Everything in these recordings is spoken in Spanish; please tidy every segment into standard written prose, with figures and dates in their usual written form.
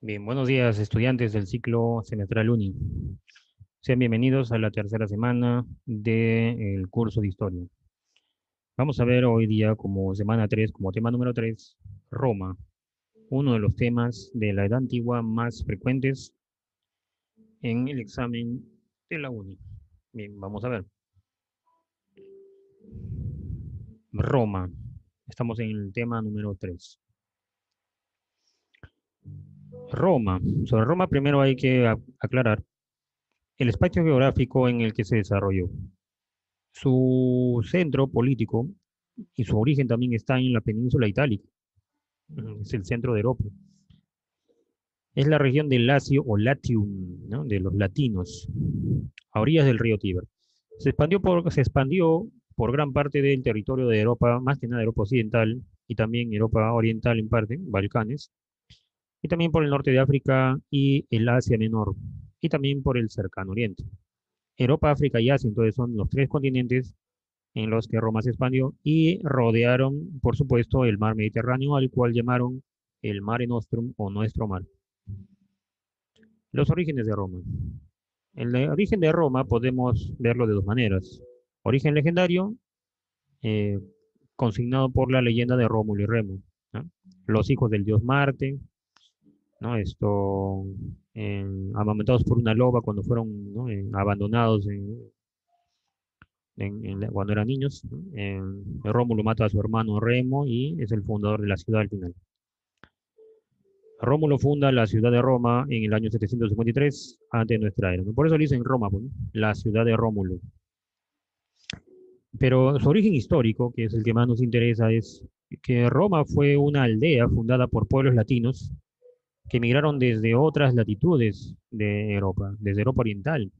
Bien, buenos días, estudiantes del ciclo semestral Uni. Sean bienvenidos a la tercera semana del curso de Historia. Vamos a ver hoy día como semana 3, como tema número 3, Roma, uno de los temas de la Edad Antigua más frecuentes en el examen de la Uni. Bien, vamos a ver. Roma. Estamos en el tema número 3. Roma. Sobre Roma primero hay que aclarar el espacio geográfico en el que se desarrolló. Su centro político y su origen también está en la península itálica, es el centro de Europa. Es la región del Lacio o Latium, ¿no? De los latinos, a orillas del río Tíber. Se expandió por gran parte del territorio de Europa, más que nada Europa Occidental y también Europa Oriental en parte, Balcanes, y también por el norte de África y el Asia Menor, y también por el cercano Oriente. Europa, África y Asia, entonces son los tres continentes en los que Roma se expandió y rodearon, por supuesto, el mar Mediterráneo, al cual llamaron el Mare Nostrum o Nuestro Mar. Los orígenes de Roma. El origen de Roma podemos verlo de dos maneras. Origen legendario, eh, consignado por la leyenda de Rómulo y Remo, ¿no? Los hijos del dios Marte, ¿no? Amamantados por una loba cuando fueron, ¿no? Abandonados cuando eran niños, ¿no? Rómulo mata a su hermano Remo y es el fundador de la ciudad al final. Rómulo funda la ciudad de Roma en el año 753 antes de nuestra era. Por eso le dicen Roma, pues, ¿no? La ciudad de Rómulo. Pero su origen histórico, que es el que más nos interesa, es que Roma fue una aldea fundada por pueblos latinos que emigraron desde otras latitudes de Europa, desde Europa Oriental.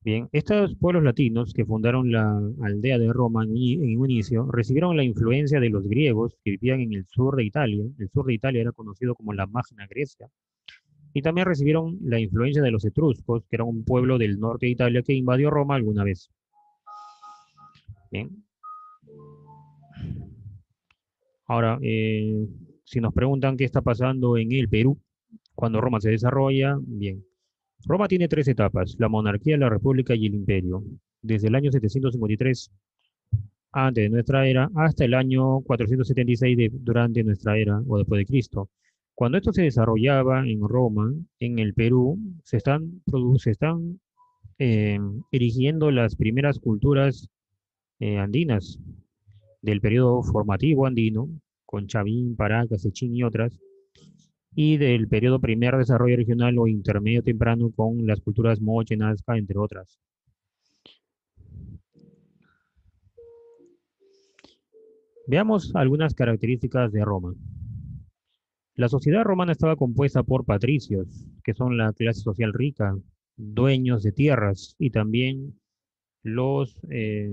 Bien, estos pueblos latinos que fundaron la aldea de Roma en un inicio recibieron la influencia de los griegos que vivían en el sur de Italia. El sur de Italia era conocido como la Magna Grecia. Y también recibieron la influencia de los etruscos, que era un pueblo del norte de Italia que invadió Roma alguna vez. Bien. Ahora, si nos preguntan qué está pasando en el Perú cuando Roma se desarrolla, bien. Roma tiene tres etapas: la monarquía, la república y el imperio. Desde el año 753 antes de nuestra era hasta el año 476 durante nuestra era o después de Cristo. Cuando esto se desarrollaba en Roma, en el Perú, se están eh, erigiendo las primeras culturas andinas del periodo formativo andino, con Chavín, Paracas, Sechín y otras, y del periodo primer desarrollo regional o intermedio temprano con las culturas Moche, Nazca, entre otras. Veamos algunas características de Roma. La sociedad romana estaba compuesta por patricios, que son la clase social rica, dueños de tierras, y también los, eh,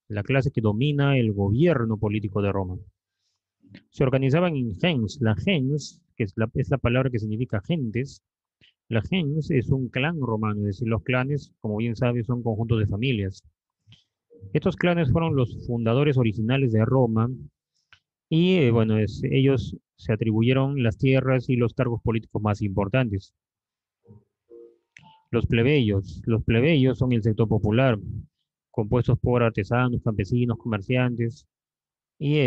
la clase que domina el gobierno político de Roma. Se organizaban en gens. La gens, que es la palabra que significa gentes, la gens es un clan romano, es decir, los clanes, como bien sabes, son conjuntos de familias. Estos clanes fueron los fundadores originales de Roma y, bueno, ellos se atribuyeron las tierras y los cargos políticos más importantes. Los plebeyos son el sector popular, compuestos por artesanos, campesinos, comerciantes y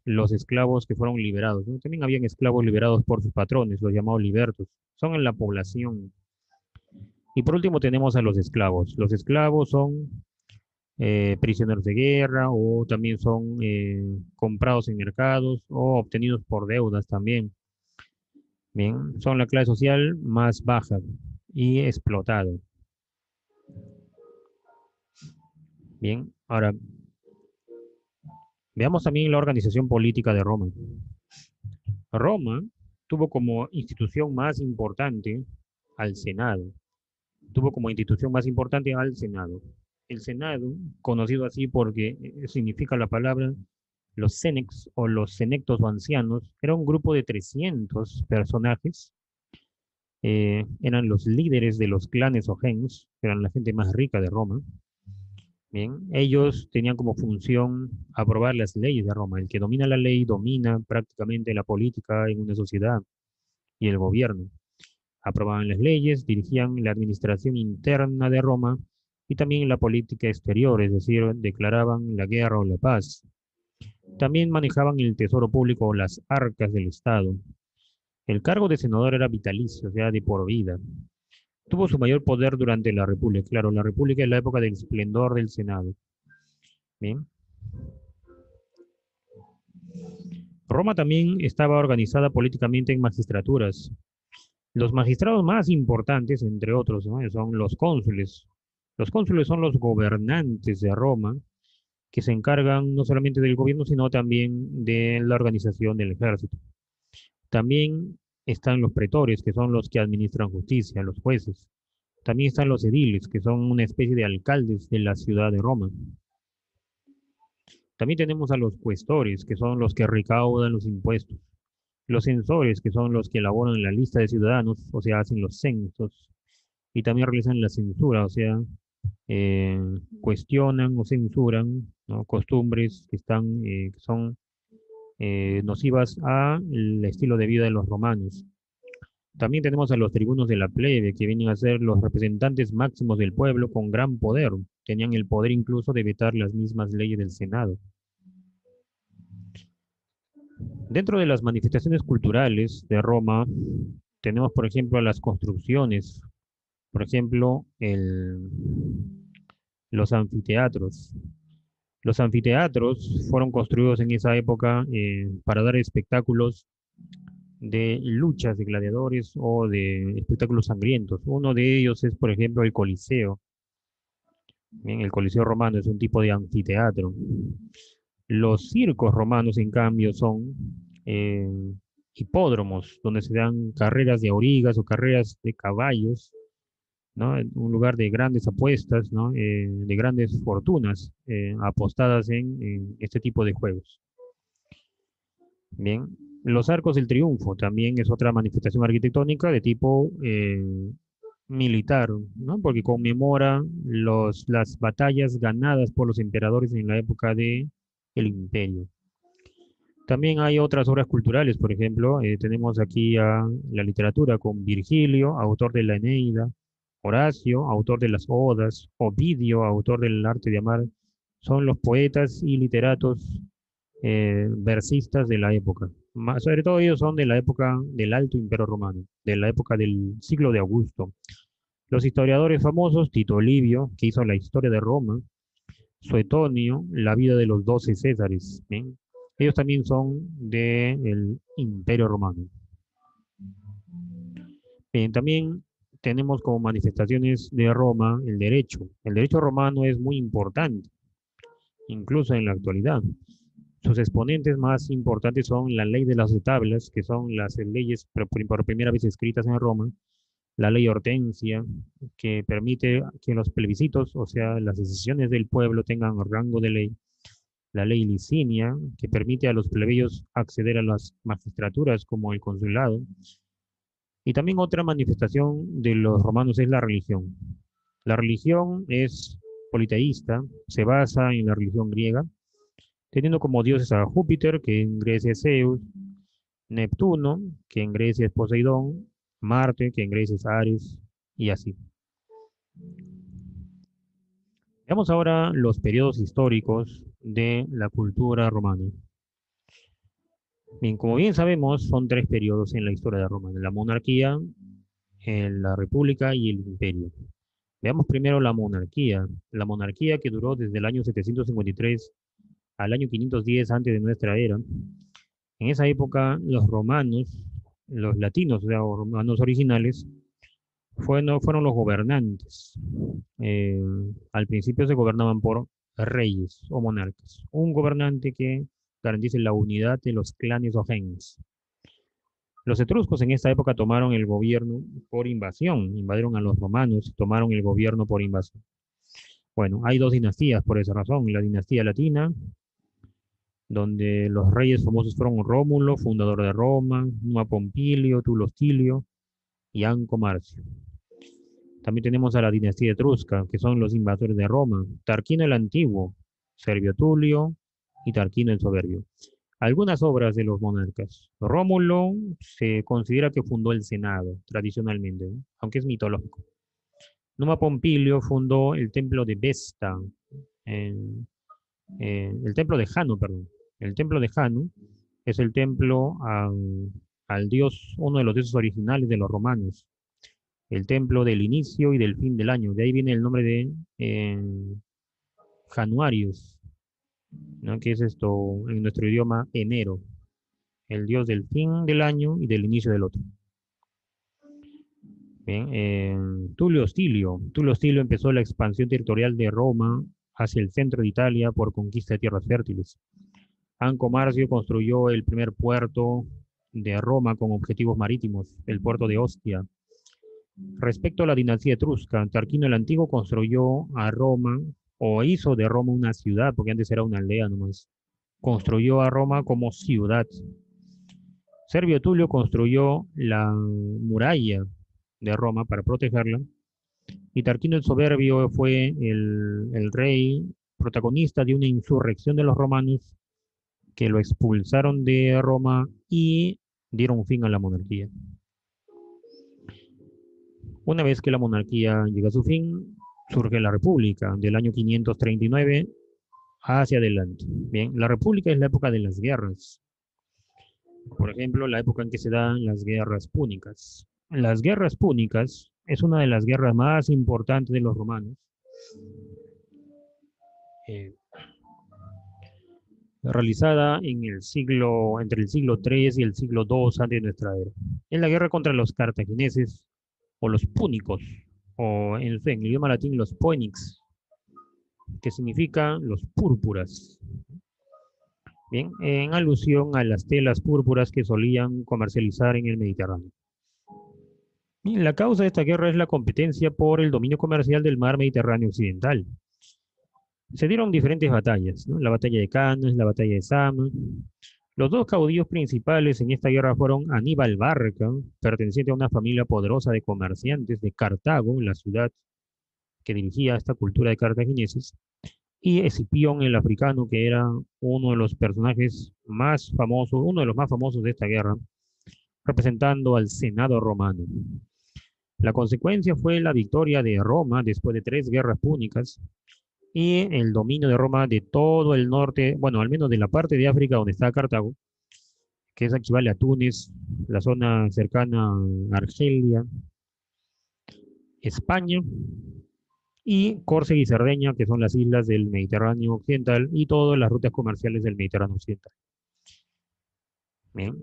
los esclavos que fueron liberados, ¿no? También habían esclavos liberados por sus patrones, los llamados libertos. Son en la población. Y por último tenemos a los esclavos. Los esclavos son prisioneros de guerra o también son comprados en mercados o obtenidos por deudas también. Bien, son la clase social más baja y explotada. Bien, ahora veamos también la organización política de Roma. Roma tuvo como institución más importante al Senado. Tuvo como institución más importante al Senado. El Senado, conocido así porque significa la palabra los senex o los senectos o ancianos, era un grupo de 300 personajes. Eran los líderes de los clanes o gens, que eran la gente más rica de Roma. Bien, ellos tenían como función aprobar las leyes de Roma. El que domina la ley domina prácticamente la política en una sociedad. y el gobierno. Aprobaban las leyes, dirigían la administración interna de Roma y también la política exterior, es decir, declaraban la guerra o la paz. También manejaban el tesoro público o las arcas del Estado. El cargo de senador era vitalicio, o sea, de por vida. Tuvo su mayor poder durante la República. Claro, la República es la época del esplendor del Senado. Bien. Roma también estaba organizada políticamente en magistraturas. Los magistrados más importantes, entre otros, ¿no?, son los cónsules. Los cónsules son los gobernantes de Roma que se encargan no solamente del gobierno, sino también de la organización del ejército. También están los pretores, que son los que administran justicia, los jueces. También están los ediles, que son una especie de alcaldes de la ciudad de Roma. También tenemos a los cuestores, que son los que recaudan los impuestos. Los censores, que son los que elaboran la lista de ciudadanos, o sea, hacen los censos. Y también realizan la censura, o sea, eh, cuestionan o censuran, ¿no?, costumbres que son nocivas al estilo de vida de los romanos. También tenemos a los tribunos de la plebe, que vienen a ser los representantes máximos del pueblo con gran poder. Tenían el poder incluso de vetar las mismas leyes del Senado. Dentro de las manifestaciones culturales de Roma, tenemos, por ejemplo, las construcciones. Por ejemplo, los anfiteatros. Los anfiteatros fueron construidos en esa época para dar espectáculos de luchas de gladiadores o de espectáculos sangrientos. Uno de ellos es, por ejemplo, el Coliseo. Bien, el Coliseo romano es un tipo de anfiteatro. Los circos romanos, en cambio, son eh, hipódromos, donde se dan carreras de aurigas o carreras de caballos, ¿no? Un lugar de grandes apuestas, ¿no? De grandes fortunas apostadas en este tipo de juegos. Bien, los arcos del triunfo también es otra manifestación arquitectónica de tipo militar, ¿no? Porque conmemora las batallas ganadas por los emperadores en la época de el imperio. También hay otras obras culturales, por ejemplo, tenemos aquí a la literatura con Virgilio, autor de la Eneida, Horacio, autor de las Odas, Ovidio, autor del Arte de Amar, son los poetas y literatos versistas de la época. Sobre todo ellos son de la época del Alto Imperio Romano, de la época del siglo de Augusto. Los historiadores famosos, Tito Livio, que hizo la historia de Roma, Suetonio, la vida de los 12 Césares, ¿bien? Ellos también son del Imperio Romano. Bien, también tenemos como manifestaciones de Roma el derecho. El derecho romano es muy importante, incluso en la actualidad. Sus exponentes más importantes son la ley de las tablas, que son las leyes por primera vez escritas en Roma, la ley Hortensia, que permite que los plebiscitos, o sea, las decisiones del pueblo tengan rango de ley, la ley Licinia, que permite a los plebeyos acceder a las magistraturas como el consulado, y también otra manifestación de los romanos es la religión. La religión es politeísta, se basa en la religión griega, teniendo como dioses a Júpiter, que en Grecia es Zeus, Neptuno, que en Grecia es Poseidón, Marte, que en Grecia es Ares, y así. Veamos ahora los periodos históricos de la cultura romana. Bien, como bien sabemos, son tres periodos en la historia de Roma: la monarquía, la república y el imperio. Veamos primero la monarquía que duró desde el año 753 al año 510 antes de nuestra era. En esa época, los romanos, los latinos, o sea, los romanos originales, fueron los gobernantes. Eh, Al principio se gobernaban por reyes o monarcas. Un gobernante que garantice la unidad de los clanes o gens. Los etruscos en esta época tomaron el gobierno por invasión, invadieron a los romanos y tomaron el gobierno por invasión. Bueno, hay dos dinastías por esa razón: la dinastía latina, donde los reyes famosos fueron Rómulo, fundador de Roma, Numa Pompilio, Tulo Hostilio y Anco Marcio. También tenemos a la dinastía etrusca, que son los invasores de Roma: Tarquino el Antiguo, Servio Tulio y Tarquino el Soberbio. Algunas obras de los monarcas. Rómulo se considera que fundó el Senado, tradicionalmente, ¿no? Aunque es mitológico. Numa Pompilio fundó el templo de Vesta, en- el templo de Jano, perdón. El templo de Jano es el templo al dios, uno de los dioses originales de los romanos, el templo del inicio y del fin del año. De ahí viene el nombre de eh, Januarius, ¿no? Que es esto en nuestro idioma enero, el dios del fin del año y del inicio del otro. Bien, Tulio Hostilio. Tulio Hostilio empezó la expansión territorial de Roma hacia el centro de Italia por conquista de tierras fértiles. Anco Marcio construyó el primer puerto de Roma con objetivos marítimos, el puerto de Ostia. Respecto a la dinastía etrusca, Tarquino el Antiguo construyó a Roma, o hizo de Roma una ciudad, porque antes era una aldea nomás. Construyó a Roma como ciudad. Servio Tulio construyó la muralla de Roma para protegerla, y Tarquino el Soberbio fue el rey protagonista de una insurrección de los romanos que lo expulsaron de Roma y dieron fin a la monarquía. Una vez que la monarquía llega a su fin, surge la República del año 539 hacia adelante. Bien, la República es la época de las guerras. Por ejemplo, la época en que se dan las guerras púnicas. Las guerras púnicas es una de las guerras más importantes de los romanos, eh, realizada entre el siglo III y el siglo II antes de nuestra era. Es la guerra contra los cartagineses o los púnicos, o en el idioma latín los poenix, que significa los púrpuras. Bien, en alusión a las telas púrpuras que solían comercializar en el Mediterráneo. Y la causa de esta guerra es la competencia por el dominio comercial del mar Mediterráneo occidental. Se dieron diferentes batallas, ¿no? La batalla de Cannas, la batalla de Sama. Los dos caudillos principales en esta guerra fueron Aníbal Barca, perteneciente a una familia poderosa de comerciantes de Cartago, la ciudad que dirigía esta cultura de cartagineses, y Escipión el africano, que era uno de los personajes más famosos, uno de los más famosos de esta guerra, representando al Senado romano. La consecuencia fue la victoria de Roma después de 3 guerras púnicas y el dominio de Roma de todo el norte, bueno, al menos de la parte de África donde está Cartago, que es equivale a Túnez, la zona cercana a Argelia, España y Córcega y Cerdeña, que son las islas del Mediterráneo occidental y todas las rutas comerciales del Mediterráneo occidental. Bien.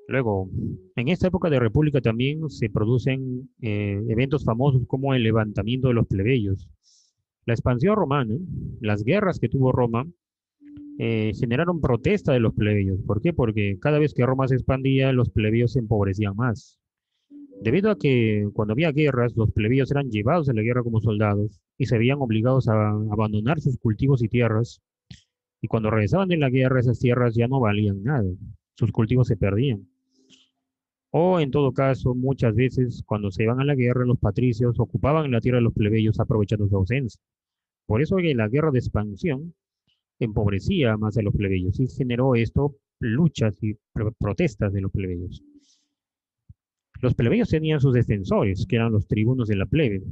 Luego, en esta época de República también se producen eventos famosos como el levantamiento de los plebeyos. La expansión romana, las guerras que tuvo Roma, generaron protesta de los plebeyos. ¿Por qué? Porque cada vez que Roma se expandía, los plebeyos se empobrecían más. Debido a que cuando había guerras, los plebeyos eran llevados a la guerra como soldados y se veían obligados a abandonar sus cultivos y tierras. Y cuando regresaban de la guerra, esas tierras ya no valían nada. Sus cultivos se perdían. O en todo caso, muchas veces cuando se iban a la guerra, los patricios ocupaban la tierra de los plebeyos aprovechando su ausencia. Por eso que la guerra de expansión empobrecía más a los plebeyos y generó esto luchas y protestas de los plebeyos. Los plebeyos tenían sus defensores, que eran los tribunos de la plebe.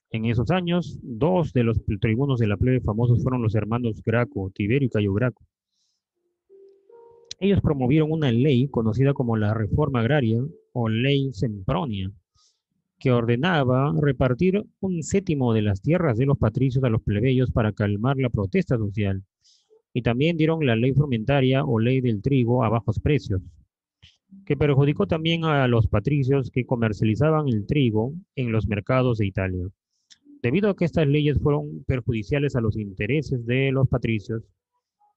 En esos años, dos de los tribunos de la plebe famosos fueron los hermanos Graco, Tiberio y Cayo Graco. Ellos promovieron una ley conocida como la Reforma Agraria o Ley Sempronia, que ordenaba repartir 1/7 de las tierras de los patricios a los plebeyos para calmar la protesta social. Y también dieron la ley frumentaria o ley del trigo a bajos precios, que perjudicó también a los patricios que comercializaban el trigo en los mercados de Italia. Debido a que estas leyes fueron perjudiciales a los intereses de los patricios,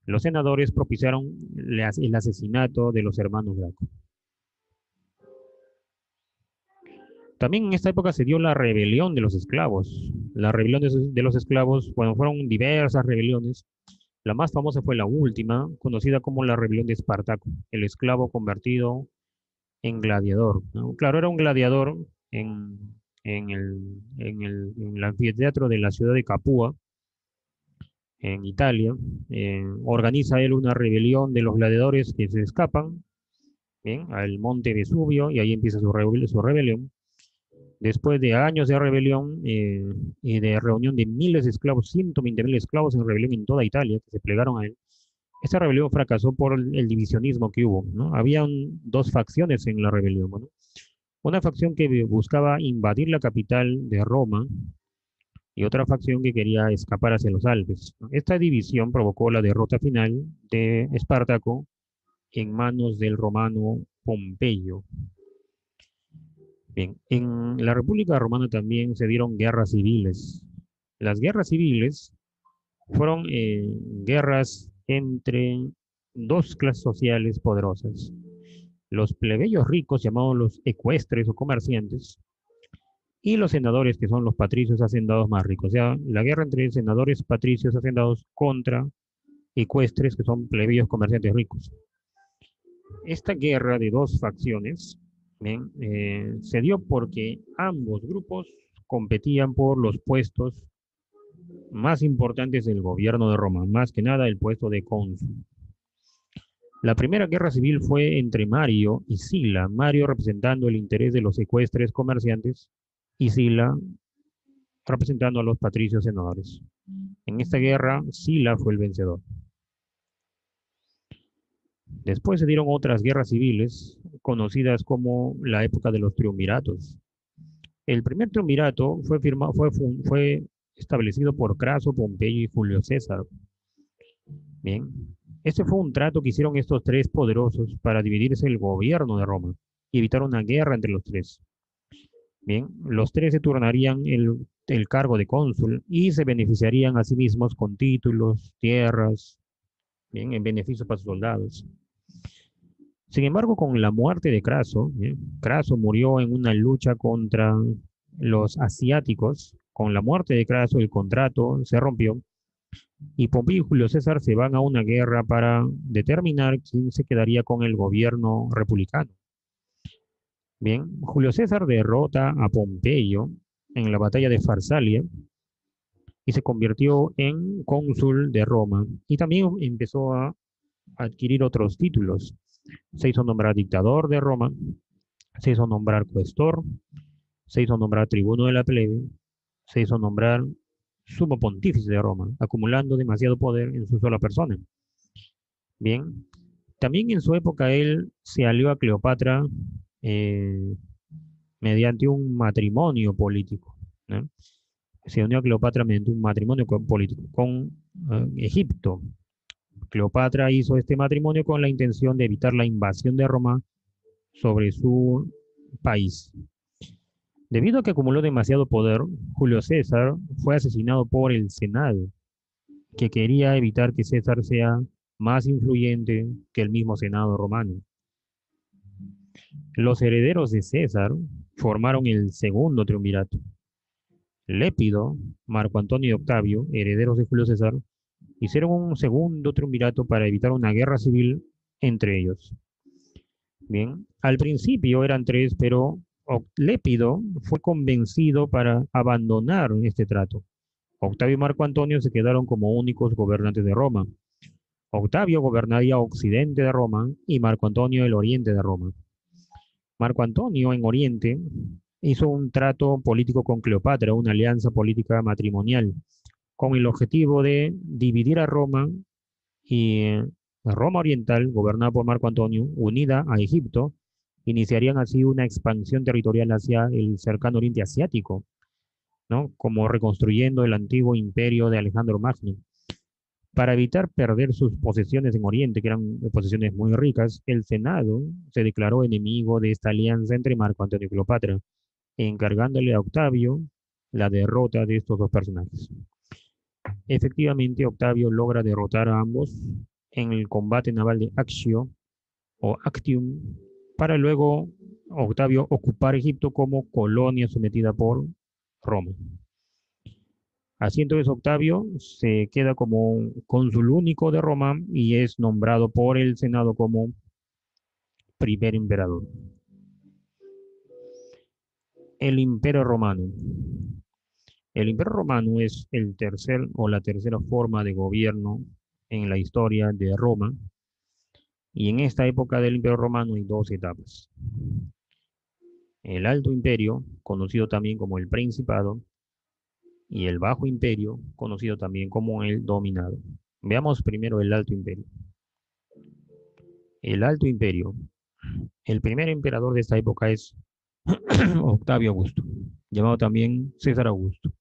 los senadores propiciaron el asesinato de los hermanos Graco. También en esta época se dio la rebelión de los esclavos. La rebelión de los esclavos, bueno, fueron diversas rebeliones. La más famosa fue la última, conocida como la rebelión de Espartaco, el esclavo convertido en gladiador, ¿no? Claro, era un gladiador en el anfiteatro de la ciudad de Capua, en Italia. Organiza él una rebelión de los gladiadores que se escapan, bien, al monte Vesubio, y ahí empieza su rebelión. Después de años de rebelión y de reunión de miles de esclavos, 120.000 esclavos en rebelión en toda Italia, que se plegaron a él, esta rebelión fracasó por el divisionismo que hubo, ¿no? Habían dos facciones en la rebelión, ¿no? Una facción que buscaba invadir la capital de Roma y otra facción que quería escapar hacia los Alpes, ¿no? Esta división provocó la derrota final de Espartaco en manos del romano Pompeyo. Bien, en la República Romana también se dieron guerras civiles. Las guerras civiles fueron guerras entre dos clases sociales poderosas. Los plebeyos ricos, llamados los ecuestres o comerciantes, y los senadores, que son los patricios hacendados más ricos. O sea, la guerra entre senadores, patricios, hacendados contra ecuestres, que son plebeyos comerciantes ricos. Esta guerra de dos facciones, bien, se dio porque ambos grupos competían por los puestos más importantes del gobierno de Roma, más que nada el puesto de cónsul. La primera guerra civil fue entre Mario y Sila, Mario representando el interés de los ecuestres comerciantes y Sila representando a los patricios senadores. En esta guerra, Sila fue el vencedor. Después se dieron otras guerras civiles, conocidas como la época de los triunviratos. El primer triunvirato fue establecido por Craso, Pompeyo y Julio César. Bien, este fue un trato que hicieron estos tres poderosos para dividirse el gobierno de Roma y evitar una guerra entre los tres. Bien, los tres se turnarían el cargo de cónsul y se beneficiarían a sí mismos con títulos, tierras, bien, en beneficio para sus soldados. Sin embargo, con la muerte de Craso, ¿bien? Craso murió en una lucha contra los asiáticos. Con la muerte de Craso, el contrato se rompió y Pompeyo y Julio César se van a una guerra para determinar quién se quedaría con el gobierno republicano. Bien, Julio César derrota a Pompeyo en la batalla de Farsalia y se convirtió en cónsul de Roma y también empezó a adquirir otros títulos. Se hizo nombrar dictador de Roma, se hizo nombrar cuestor, se hizo nombrar tribuno de la plebe, se hizo nombrar sumo pontífice de Roma, acumulando demasiado poder en su sola persona. Bien, también en su época él se alió a Cleopatra eh, mediante un matrimonio político, ¿no? Se unió a Cleopatra mediante un matrimonio político con Egipto. Cleopatra hizo este matrimonio con la intención de evitar la invasión de Roma sobre su país. Debido a que acumuló demasiado poder, Julio César fue asesinado por el Senado, que quería evitar que César sea más influyente que el mismo Senado romano. Los herederos de César formaron el segundo triunvirato. Lépido, Marco Antonio y Octavio, herederos de Julio César, hicieron un segundo triunvirato para evitar una guerra civil entre ellos. Bien, al principio eran tres, pero Lépido fue convencido para abandonar este trato. Octavio y Marco Antonio se quedaron como únicos gobernantes de Roma. Octavio gobernaría occidente de Roma y Marco Antonio el oriente de Roma. Marco Antonio en Oriente hizo un trato político con Cleopatra, una alianza política matrimonial, con el objetivo de dividir a Roma y Roma Oriental, gobernada por Marco Antonio, unida a Egipto, iniciarían así una expansión territorial hacia el cercano Oriente Asiático, ¿no? Como reconstruyendo el antiguo imperio de Alejandro Magno. Para evitar perder sus posesiones en Oriente, que eran posesiones muy ricas, el Senado se declaró enemigo de esta alianza entre Marco Antonio y Cleopatra, encargándole a Octavio la derrota de estos dos personajes. Efectivamente, Octavio logra derrotar a ambos en el combate naval de Actio o Actium, para luego Octavio ocupar Egipto como colonia sometida por Roma. Así entonces Octavio se queda como cónsul único de Roma y es nombrado por el Senado como primer emperador. El Imperio Romano. El Imperio Romano es el tercer o la tercera forma de gobierno en la historia de Roma, y en esta época del Imperio Romano hay dos etapas. El Alto Imperio, conocido también como el Principado, y el Bajo Imperio, conocido también como el Dominado. Veamos primero el Alto Imperio. El Alto Imperio. El primer emperador de esta época es Octavio Augusto, llamado también César Augusto.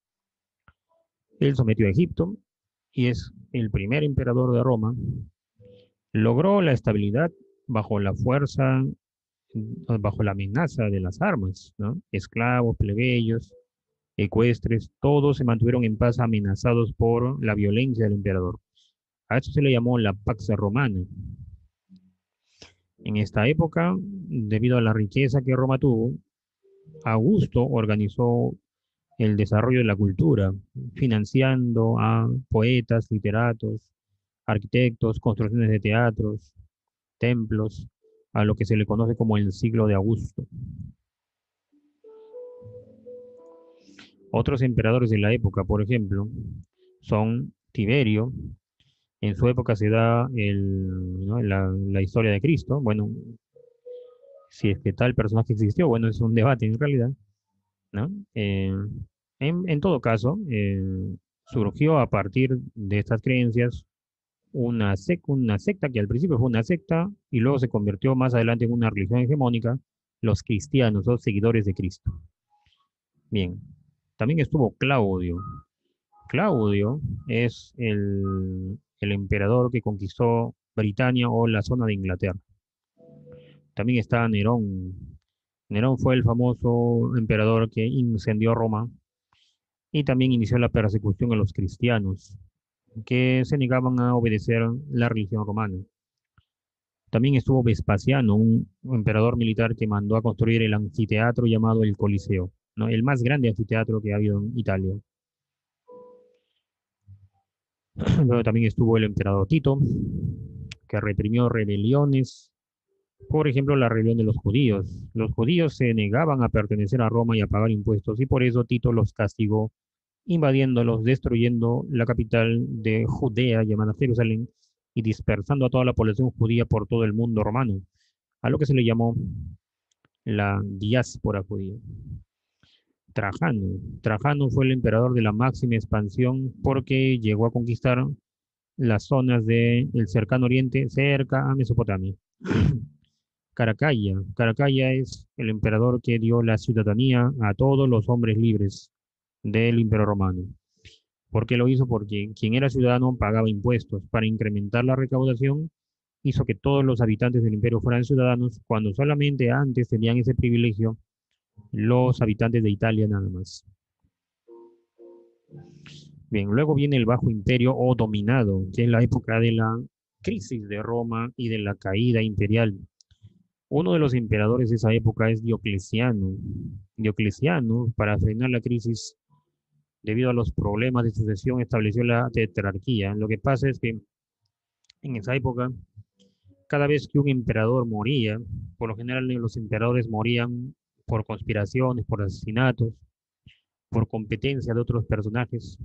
Él sometió a Egipto y es el primer emperador de Roma. Logró la estabilidad bajo la fuerza, bajo la amenaza de las armas, ¿no? Esclavos, plebeyos, ecuestres, todos se mantuvieron en paz amenazados por la violencia del emperador. A esto se le llamó la Pax Romana. En esta época, debido a la riqueza que Roma tuvo, Augusto organizó el desarrollo de la cultura, financiando a poetas, literatos, arquitectos, construcciones de teatros, templos, a lo que se le conoce como el siglo de Augusto. Otros emperadores de la época, por ejemplo, son Tiberio. En su época se da ¿no? la historia de Cristo. Bueno, si es que tal personaje existió, bueno, es un debate en realidad, ¿no? En todo caso, surgió a partir de estas creencias una secta que al principio fue una secta y luego se convirtió más adelante en una religión hegemónica, los cristianos, los seguidores de Cristo. Bien, también estuvo Claudio. Claudio es el emperador que conquistó Britania o la zona de Inglaterra. También está Nerón. Nerón fue el famoso emperador que incendió Roma y también inició la persecución a los cristianos que se negaban a obedecer la religión romana. También estuvo Vespasiano, un emperador militar que mandó a construir el anfiteatro llamado el Coliseo, ¿no? El más grande anfiteatro que ha habido en Italia. Luego también estuvo el emperador Tito, que reprimió rebeliones, por ejemplo, la rebelión de los judíos. Los judíos se negaban a pertenecer a Roma y a pagar impuestos, y por eso Tito los castigó, invadiéndolos, destruyendo la capital de Judea, llamada Jerusalén, y dispersando a toda la población judía por todo el mundo romano, a lo que se le llamó la diáspora judía. Trajano. Trajano fue el emperador de la máxima expansión porque llegó a conquistar las zonas del cercano oriente cerca a Mesopotamia. Caracalla. Caracalla es el emperador que dio la ciudadanía a todos los hombres libres del Imperio Romano. ¿Por qué lo hizo? Porque quien era ciudadano pagaba impuestos. Para incrementar la recaudación, hizo que todos los habitantes del imperio fueran ciudadanos, cuando solamente antes tenían ese privilegio los habitantes de Italia nada más. Bien, luego viene el Bajo Imperio o Dominado, que es la época de la crisis de Roma y de la caída imperial. Uno de los emperadores de esa época es Diocleciano. Diocleciano, para frenar la crisis debido a los problemas de sucesión, estableció la tetrarquía. Lo que pasa es que en esa época, cada vez que un emperador moría, por lo general los emperadores morían por conspiraciones, por asesinatos, por competencia de otros personajes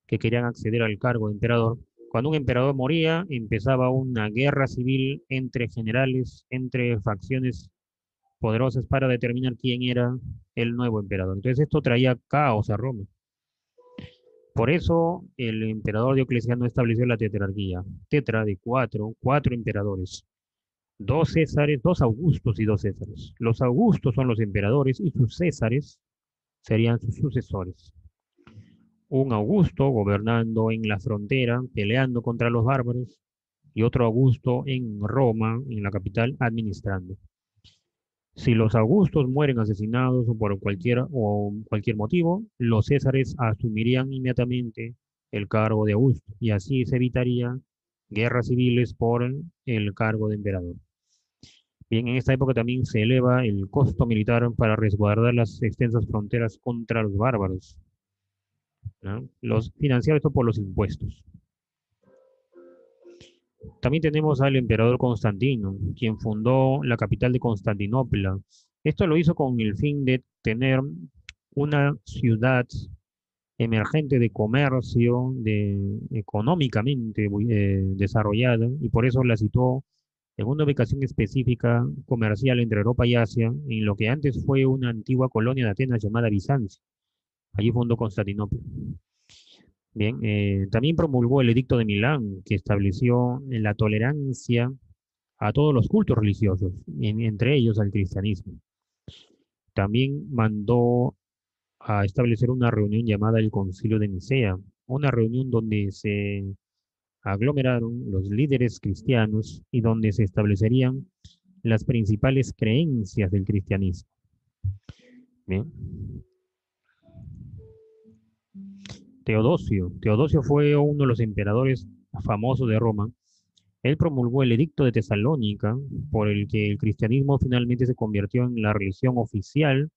que querían acceder al cargo de emperador. Cuando un emperador moría, empezaba una guerra civil entre generales, entre facciones poderosas para determinar quién era el nuevo emperador. Entonces esto traía caos a Roma. Por eso el emperador Diocleciano estableció la tetrarquía, tetra de cuatro emperadores, dos Césares, dos Augustos y dos Césares. Los Augustos son los emperadores y sus Césares serían sus sucesores. Un Augusto gobernando en la frontera, peleando contra los bárbaros, y otro Augusto en Roma, en la capital, administrando. Si los Augustos mueren asesinados o por cualquier motivo, los Césares asumirían inmediatamente el cargo de Augusto, y así se evitaría guerras civiles por el cargo de emperador. Bien, en esta época también se eleva el costo militar para resguardar las extensas fronteras contra los bárbaros, ¿no? Financiado esto por los impuestos. También tenemos al emperador Constantino, quien fundó la capital de Constantinopla. Esto lo hizo con el fin de tener una ciudad emergente de comercio, económicamente desarrollada, y por eso la situó en una ubicación específica comercial entre Europa y Asia, en lo que antes fue una antigua colonia de Atenas llamada Bizancio. Allí fundó Constantinopla. Bien, también promulgó el Edicto de Milán, que estableció la tolerancia a todos los cultos religiosos, entre ellos al cristianismo. También mandó a establecer una reunión llamada el Concilio de Nicea, una reunión donde se aglomeraron los líderes cristianos y donde se establecerían las principales creencias del cristianismo. Bien. Teodosio fue uno de los emperadores famosos de Roma. Él promulgó el Edicto de Tesalónica, por el que el cristianismo finalmente se convirtió en la religión oficial,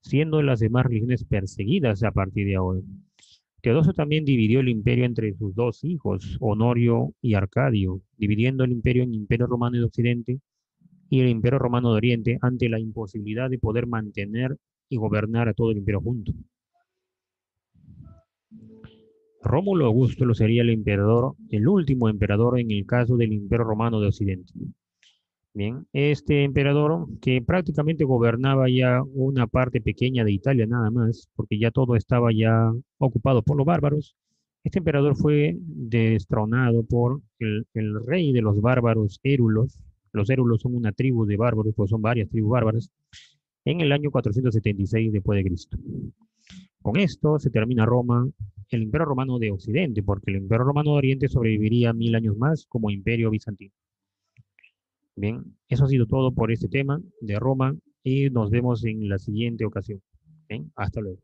siendo las demás religiones perseguidas a partir de ahora. Teodosio también dividió el imperio entre sus dos hijos, Honorio y Arcadio, dividiendo el imperio en Imperio Romano de Occidente y el Imperio Romano de Oriente ante la imposibilidad de poder mantener y gobernar a todo el imperio junto. Rómulo Augusto lo sería el emperador, el último emperador en el caso del Imperio Romano de Occidente. Bien, este emperador que prácticamente gobernaba ya una parte pequeña de Italia nada más, porque ya todo estaba ya ocupado por los bárbaros. Este emperador fue destronado por el rey de los bárbaros, Érulos. Los Érulos son una tribu de bárbaros, pues son varias tribus bárbaras, en el año 476 después de Cristo. Con esto se termina Roma, el Imperio Romano de Occidente, porque el Imperio Romano de Oriente sobreviviría 1000 años más como Imperio Bizantino. Bien, eso ha sido todo por este tema de Roma y nos vemos en la siguiente ocasión. Bien, hasta luego.